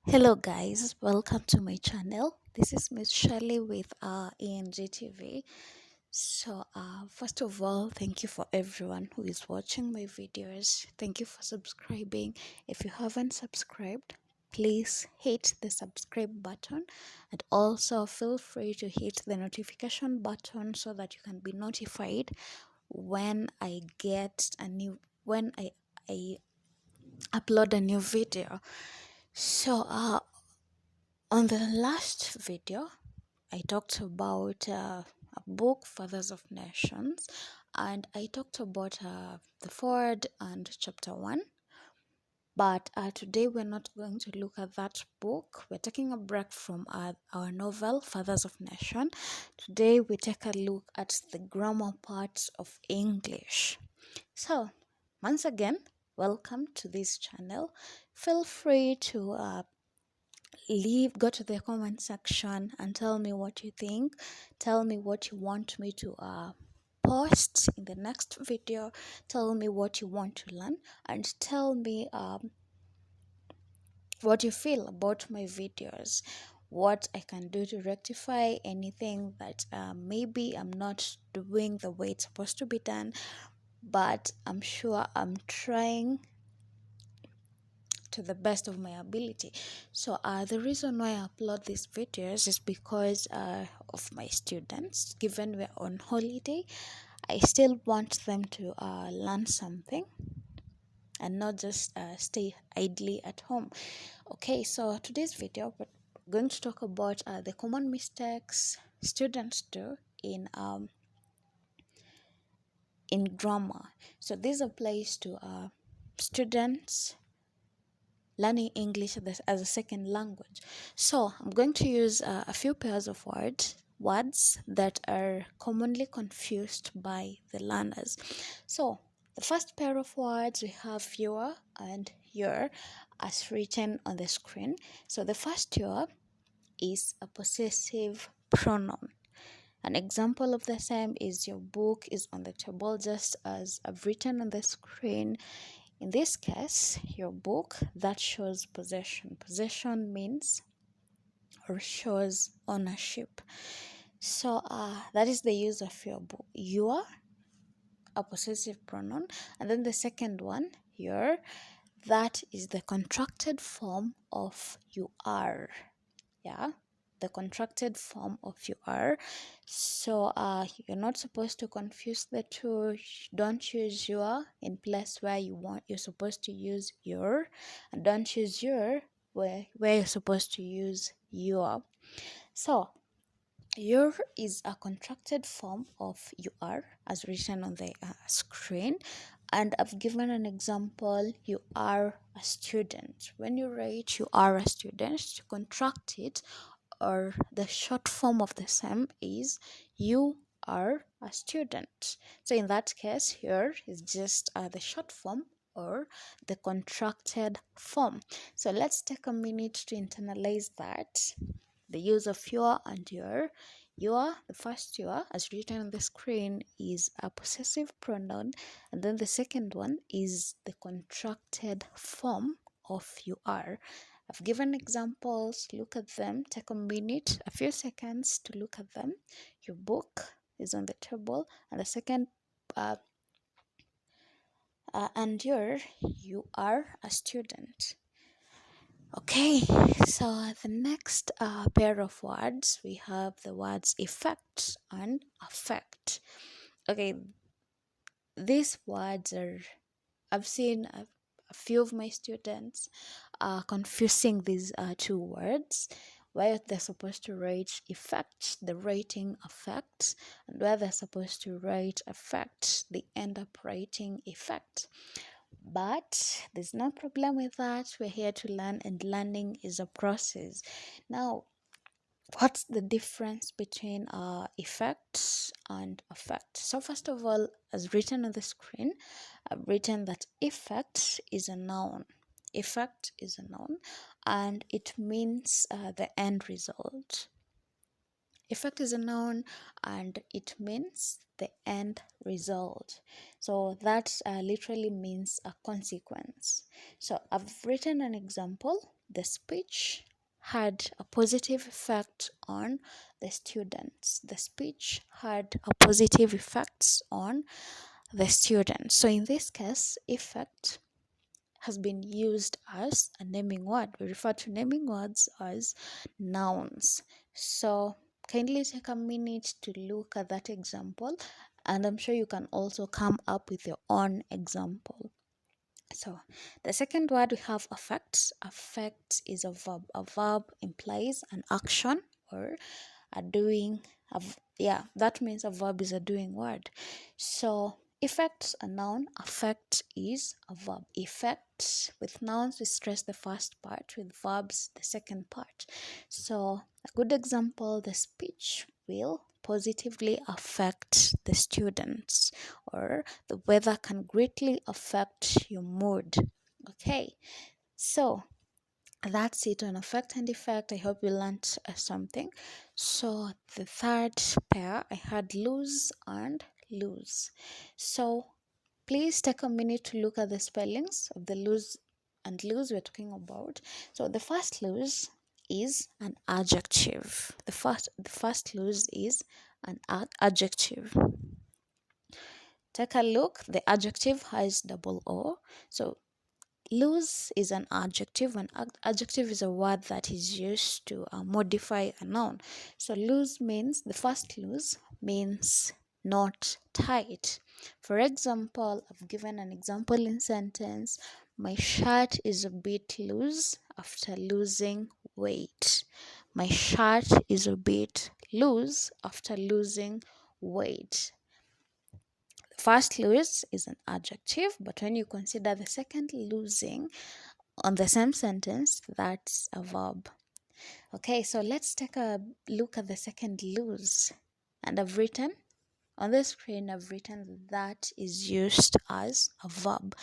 Hello guys, welcome to my channel. This is Miss Shirley with ENGTV. First of all, thank you for everyone who is watching my videos. Thank you for subscribing. If you haven't subscribed, please hit the subscribe button and also feel free to hit the notification button so that you can be notified when I upload a new video. On the last video, I talked about a book, Fathers of Nations, and I talked about the forward and chapter 1. But today we're not going to look at that book. We're taking a break from our novel, Fathers of Nation. Today we take a look at the grammar part of English. So, once again, welcome to this channel. Feel free to go to the comment section and tell me what you think. Tell me what you want me to post in the next video. Tell me what you want to learn, and tell me what you feel about my videos, what I can do to rectify anything that maybe I'm not doing the way it's supposed to be done, but I'm sure I'm trying to the best of my ability. So the reason why I upload these videos is because of my students. Given we're on holiday, I still want them to learn something and not just stay idly at home. Okay, so today's video we're going to talk about the common mistakes students do in grammar. So this applies to students learning English as a second language. So I'm going to use a few pairs of words that are commonly confused by the learners. So the first pair of words, we have your and your as written on the screen. So the first your is a possessive pronoun. An example of the same is your book is on the table, just as I've written on the screen. In this case, your book, that shows possession. Possession means or shows ownership. So that is the use of your book. Your, a possessive pronoun. And then the second one, your, that is the contracted form of you are. Yeah, the contracted form of you are. So you're not supposed to confuse the two. Don't use your in place where you're supposed to use your, and don't use your where you're supposed to use your. So your is a contracted form of you are as written on the screen, and I've given an example. You are a student. When you write you are a student, to contract it, or the short form of the same is you are a student. So in that case, here is just the short form or the contracted form. So let's take a minute to internalize that. The use of your and your. Your, the first your, as written on the screen, is a possessive pronoun, and then the second one is the contracted form of you are. I've given examples. Look at them. Take a minute, a few seconds to look at them. Your book is on the table, and the second, and you are a student. Okay, so the next pair of words, we have the words effect and affect. Okay, these words are, I've seen a few of my students confusing these two words, where they're supposed to write effect, the writing affect, and where they're supposed to write affect, they end up writing effect. But there's no problem with that. We're here to learn, and learning is a process. Now, what's the difference between effects and affect? So first of all, as written on the screen, I've written that effect is a noun. Effect is a noun, and it means the end result. Effect is a noun and it means the end result. So that literally means a consequence. So I've written an example. The speech had a positive effect on the students. The speech had a positive effects on the students. So in this case, effect has been used as a naming word. We refer to naming words as nouns. So kindly take a minute to look at that example, and I'm sure you can also come up with your own example. So the second word we have affect. Affect is a verb. A verb implies an action or a doing. Yeah, that means a verb is a doing word. So effect a noun, affect is a verb. Effect, with nouns we stress the first part, with verbs the second part. So a good example, the speech will positively affect the students, or the weather can greatly affect your mood. Okay, so that's it on affect and effect. I hope you learned something. So the third pair, I had lose and lose. So please take a minute to look at the spellings of the lose and lose we're talking about. So the first lose is an adjective. The first lose is an adjective. Take a look. The adjective has double O. So lose is an adjective. An adjective is a word that is used to modify a noun. So lose means, the first lose means not tight. For example, I've given an example in sentence. My shirt is a bit loose after losing weight. My shirt is a bit loose after losing weight. First lose is an adjective, but when you consider the second losing on the same sentence, that's a verb. Okay, so let's take a look at the second lose. And I've written on the screen, I've written that is used as a verb.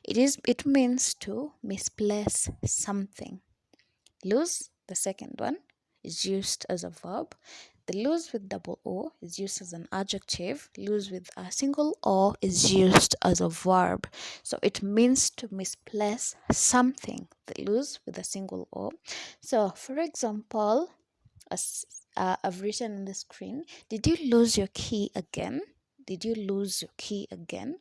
It means to misplace something. Lose, the second one, is used as a verb. The lose with double O is used as an adjective. Lose with a single O is used as a verb. So it means to misplace something. The lose with a single O. So for example, as I've written on the screen, did you lose your key again? Did you lose your key again?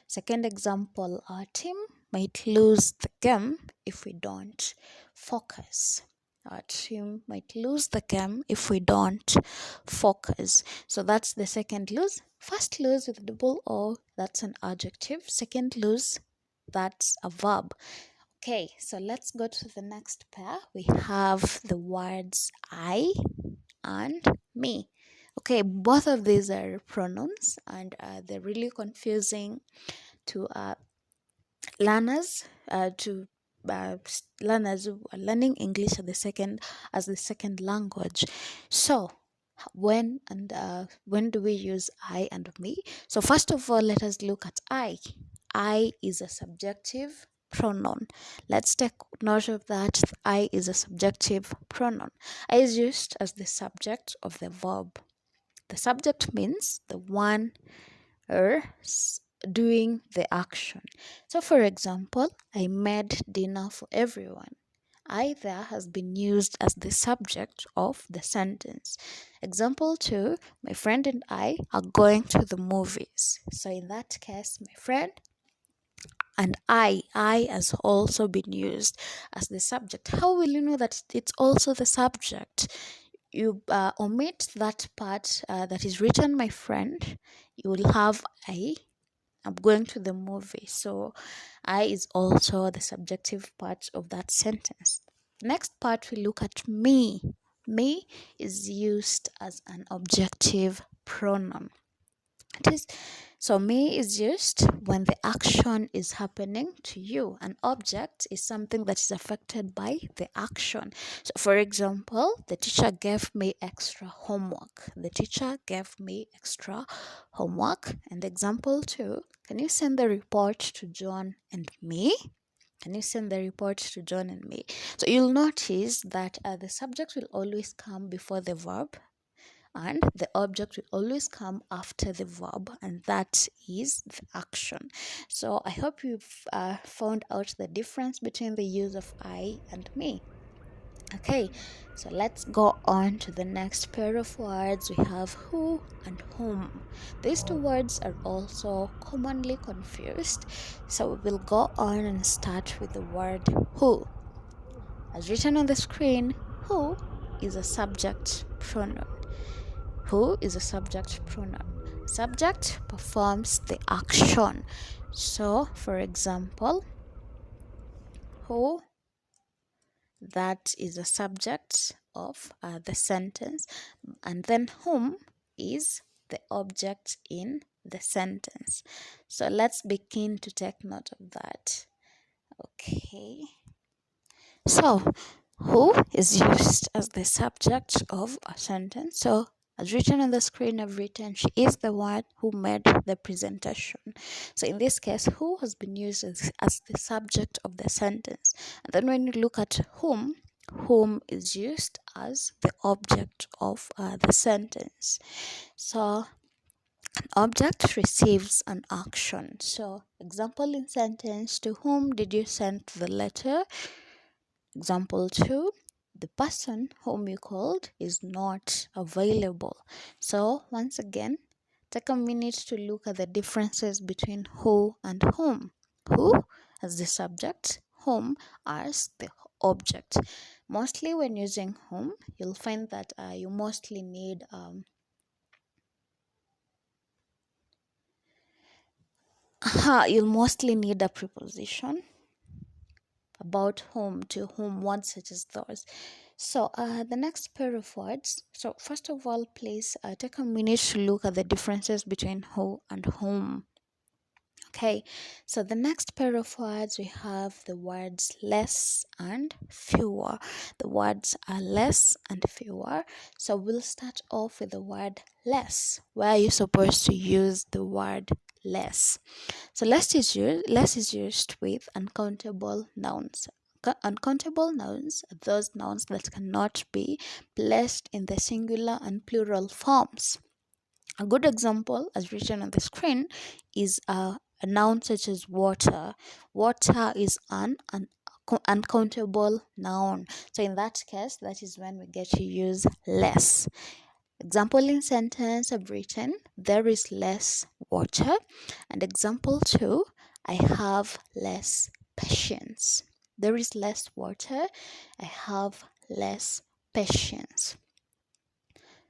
Second example, our team might lose the game if we don't focus. Our team might lose the game if we don't focus. So that's the second lose. First lose with double O, that's an adjective. Second lose, that's a verb. Okay, so let's go to the next pair. We have the words I and me. Okay, both of these are pronouns, and they're really confusing to learners learners who are learning English as the second language. So when do we use I and me? So first of all, let us look at I. I is a subjective pronoun. Let's take note of that. I is a subjective pronoun. I is used as the subject of the verb. The subject means the one or doing the action. So for example, I made dinner for everyone. I there has been used as the subject of the sentence. Example 2, my friend and I are going to the movies. So in that case, my friend and I has also been used as the subject. How will you know that it's also the subject? You omit that part that is written, my friend. You will have I'm going to the movie. So I is also the subjective part of that sentence. Next part, we look at me. Me is used as an objective pronoun. So me is used when the action is happening to you. An object is something that is affected by the action. So for example, the teacher gave me extra homework. The teacher gave me extra homework. And example 2, can you send the report to John and me? Can you send the report to John and me? So you'll notice that the subject will always come before the verb, and the object will always come after the verb, and that is the action. So I hope you've found out the difference between the use of I and me. Okay, so let's go on to the next pair of words. We have who and whom. These two words are also commonly confused, so we will go on and start with the word who. As written on the screen, who is a subject pronoun. Who is a subject pronoun. Subject performs the action. So, for example, who, that is a subject of the sentence, and then whom is the object in the sentence. So let's begin to take note of that. Okay, so who is used as the subject of a sentence. So as written on the screen, I've written she is the one who made the presentation. So in this case, who has been used as the subject of the sentence. And then when you look at whom is used as the object of the sentence. So an object receives an action. So example in sentence, to whom did you send the letter? Example 2, the person whom you called is not available. So once again, take a minute to look at the differences between who and whom. Who as the subject, whom as the object. Mostly when using whom, you'll find that you mostly need a preposition about whom, to whom, words such as those. So the next pair of words. So first of all, please take a minute to look at the differences between who and whom. Okay, so the next pair of words, we have the words less and fewer. The words are less and fewer. So we'll start off with the word less. Where are you supposed to use the word less? So less is used with uncountable nouns. Uncountable nouns are those nouns that cannot be placed in the singular and plural forms. A good example, as written on the screen, is a noun such as water. Water is an uncountable noun. So in that case, that is when we get to use less. Example in sentence, I've written, there is less water. And example 2, I have less patience. There is less water. I have less patience.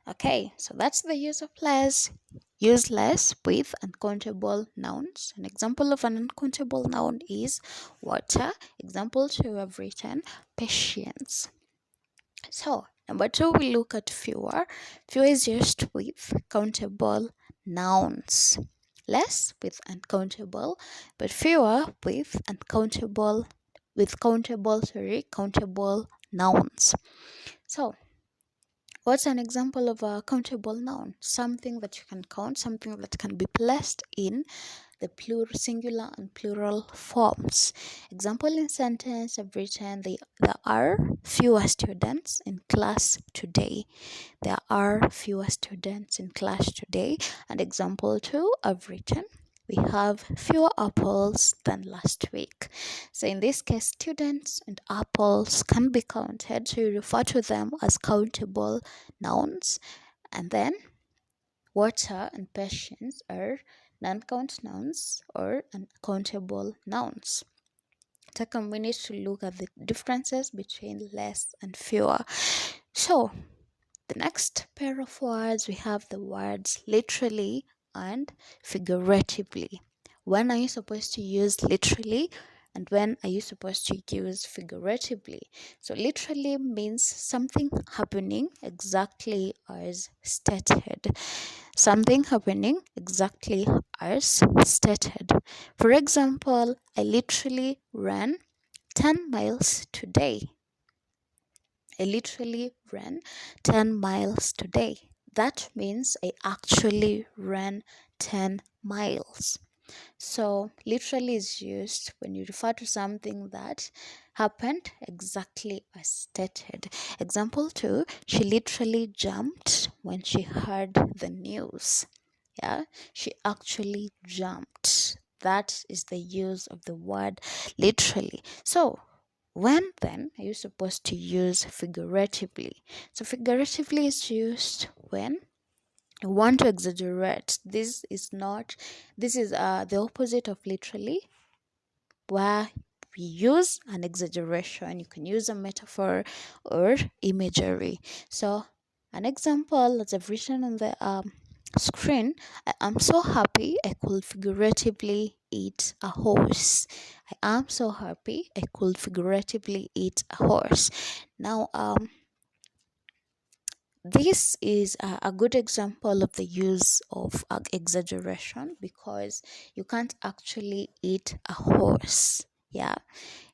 Okay, so that's the use of less. Use less with uncountable nouns. An example of an uncountable noun is water. Example 2, I've written patience. So number 2, we look at fewer. Fewer is used with countable nouns. Less with uncountable, but fewer with countable nouns. So what's an example of a countable noun? Something that you can count, something that can be placed in the plural, singular and plural forms. Example in sentence, I've written, there are fewer students in class today. There are fewer students in class today. And example 2, I've written, we have fewer apples than last week. So in this case, students and apples can be counted, so you refer to them as countable nouns. And then water and patience are non-count nouns or uncountable nouns. Take a minute to look at the differences between less and fewer. So the next pair of words, we have the words literally and figuratively. When are you supposed to use literally and when are you supposed to use figuratively? So literally means something happening exactly as stated. Something happening exactly as stated. For example, I literally ran 10 miles today. I literally ran 10 miles today. That means I actually ran 10 miles. So literally is used when you refer to something that happened exactly as stated. Example 2, she literally jumped when she heard the news. Yeah, she actually jumped. That is the use of the word literally. So when then are you supposed to use figuratively? So figuratively is used when you want to exaggerate. This is the opposite of literally, where we use an exaggeration. You can use a metaphor or imagery. So an example that I've written on the screen: I'm so happy I could figuratively eat a horse. I am so happy I could figuratively eat a horse. Now this is a good example of the use of exaggeration, because you can't actually eat a horse. Yeah,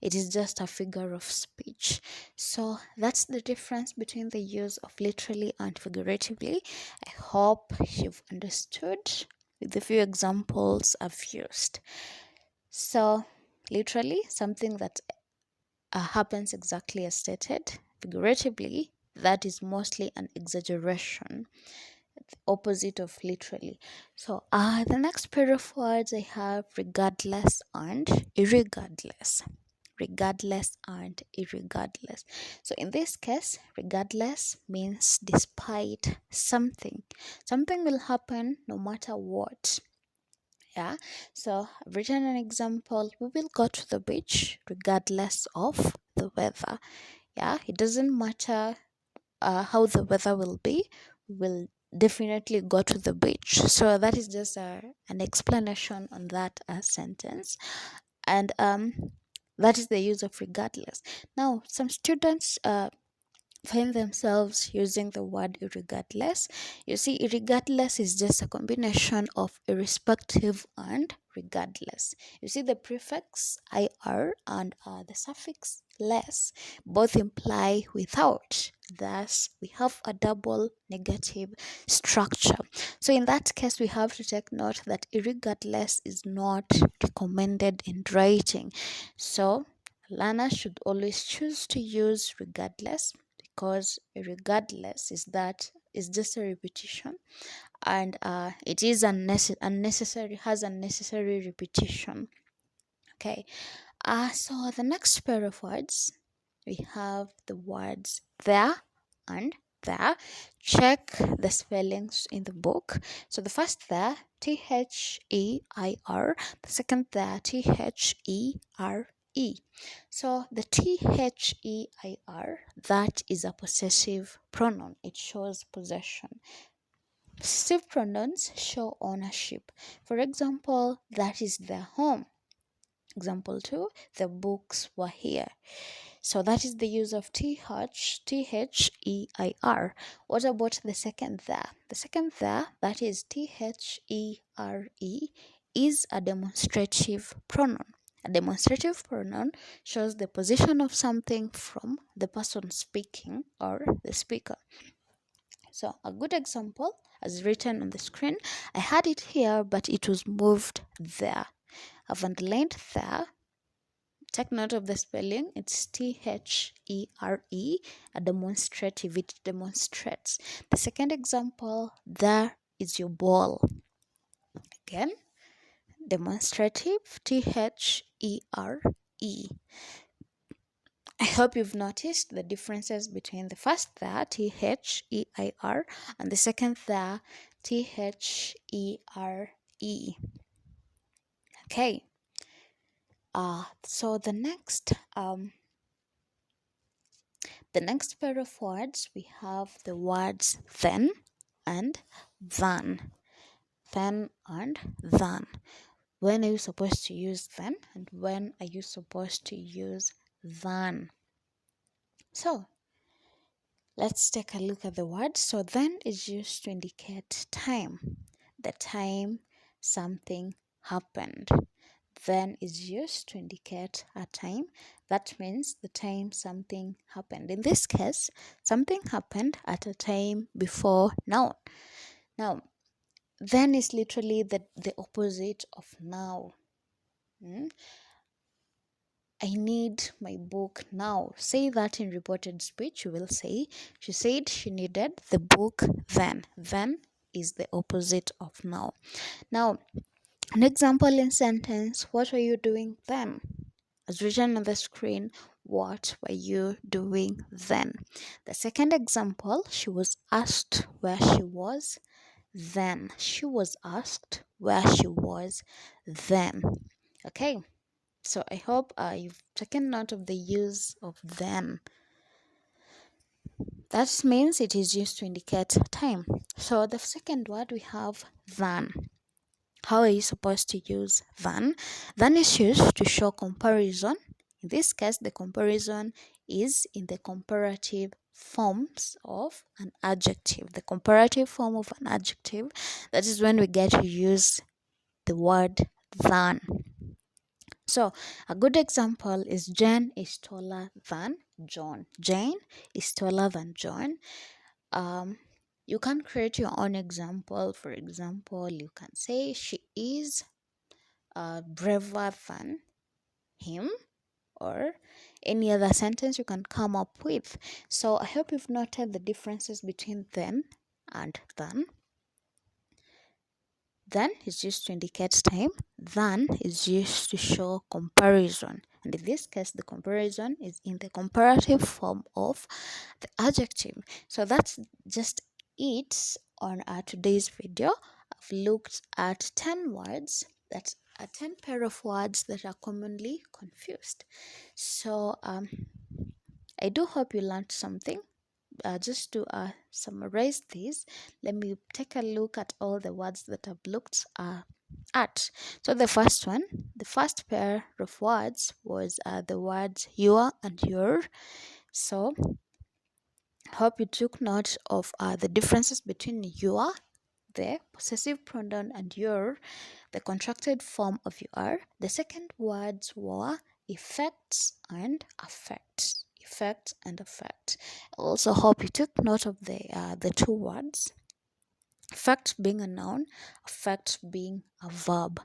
it is just a figure of speech. So that's the difference between the use of literally and figuratively. I hope you've understood with the few examples I've used. So literally, something that happens exactly as stated. Figuratively, that is mostly an exaggeration, the opposite of literally. So the next pair of words I have: regardless and irregardless. Regardless and irregardless. So in this case, regardless means despite something. Something will happen no matter what. Yeah, so I've written an example: we will go to the beach regardless of the weather. Yeah, it doesn't matter how the weather will be, we will definitely go to the beach. So that is just an explanation on that sentence. And that is the use of regardless. Now some students find themselves using the word irregardless. You see, irregardless is just a combination of irrespective and regardless. You see, the prefix ir and the suffix less both imply without. Thus, we have a double negative structure. So, in that case, we have to take note that irregardless is not recommended in writing. So, learners should always choose to use regardless, because regardless is just a repetition, and it is unnecessary, has unnecessary repetition. Okay, so the next pair of words, we have the words there and there. Check the spellings in the book. So the first there, Their, the second there, There. So the Their, that is a possessive pronoun. It shows possession. Possessive pronouns show ownership. For example, that is their home. Example 2, the books were here. So that is the use of Their. What about the second there? The second there, that is There, is a demonstrative pronoun. A demonstrative pronoun shows the position of something from the person speaking or the speaker. So a good example, as written on the screen: I had it here, but it was moved there. I've underlined there. Take note of the spelling. It's There, a demonstrative. It demonstrates. The second example, there is your ball. Again, demonstrative, There. I hope you've noticed the differences between the first there, Their, and the second there, There. Okay. So the next pair of words, we have the words then and than. Then and than. When are you supposed to use then, and when are you supposed to use than? So let's take a look at the word. So then is used to indicate time, the time something happened. Then is used to indicate a time. That means the time something happened. In this case, something happened at a time before now. Now, then is literally the opposite of now. Hmm? I need my book now. Say that in reported speech. You will say, she said she needed the book then. Then is the opposite of now. Now, an example in sentence, what were you doing then? As written on the screen, what were you doing then? The second example, she was asked where she was then. She was asked where she was then. Okay, so I hope you've taken note of the use of then. That means it is used to indicate time. So the second word we have than. How are you supposed to use than? Than is used to show comparison. In this case, the comparison is in the comparative forms of an adjective. The comparative form of an adjective, that is when we get to use the word than. So, a good example is Jane is taller than John. Jane is taller than John. You can create your own example. For example, you can say she is braver than him, or any other sentence you can come up with. So I hope you've noted the differences between then and than. Then is used to indicate time. Than is used to show comparison. And in this case, the comparison is in the comparative form of the adjective. So that's just it on our today's video. I've looked at 10 words that are 10 pair of words that are commonly confused. So I do hope you learned something. Just to summarize this, let me take a look at all the words that I've looked at. So the first one, the first pair of words was the words your and your. So hope you took note of the differences between your, the possessive pronoun, and your, the contracted form of you are. The second words were effects and affect. Effect and affect. I also hope you took note of the two words. Effect being a noun, affect being a verb.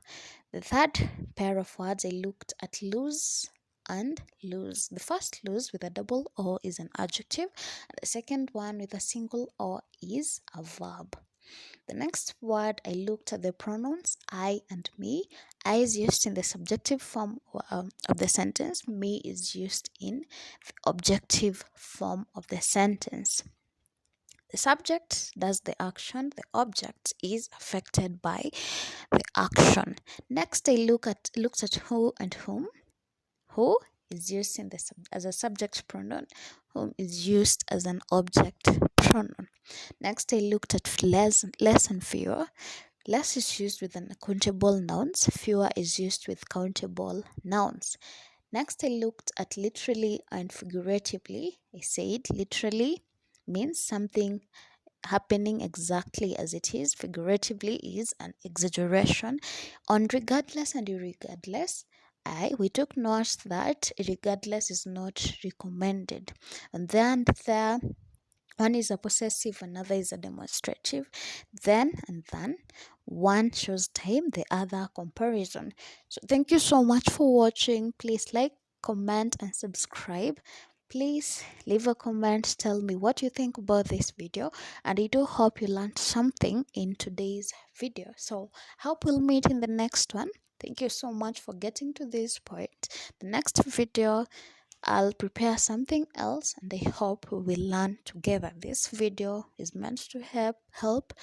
The third pair of words I looked at lose and lose. The first lose with a double O is an adjective, and the second one with a single O is a verb. The next word I looked at the pronouns I and me. I is used in the subjective form of the sentence. Me is used in the objective form of the sentence. The subject does the action. The object is affected by the action. Next, I looked at who and whom. Who is used in as a subject pronoun. Whom is used as an object pronoun. Next, I looked at less and fewer. Less is used with uncountable nouns. Fewer is used with countable nouns. Next, I looked at literally and figuratively. I said literally means something happening exactly as it is. Figuratively is an exaggeration. On regardless and irregardless, we took note that regardless is not recommended. And then there, one is a possessive, another is a demonstrative. Then and then, one shows time, the other comparison. So thank you so much for watching. Please like, comment, and subscribe. Please leave a comment, tell me what you think about this video, and I do hope you learned something in today's video. So hope we'll meet in the next one. Thank you so much for getting to this point. The next video, I'll prepare something else, and I hope we will learn together. This video is meant to help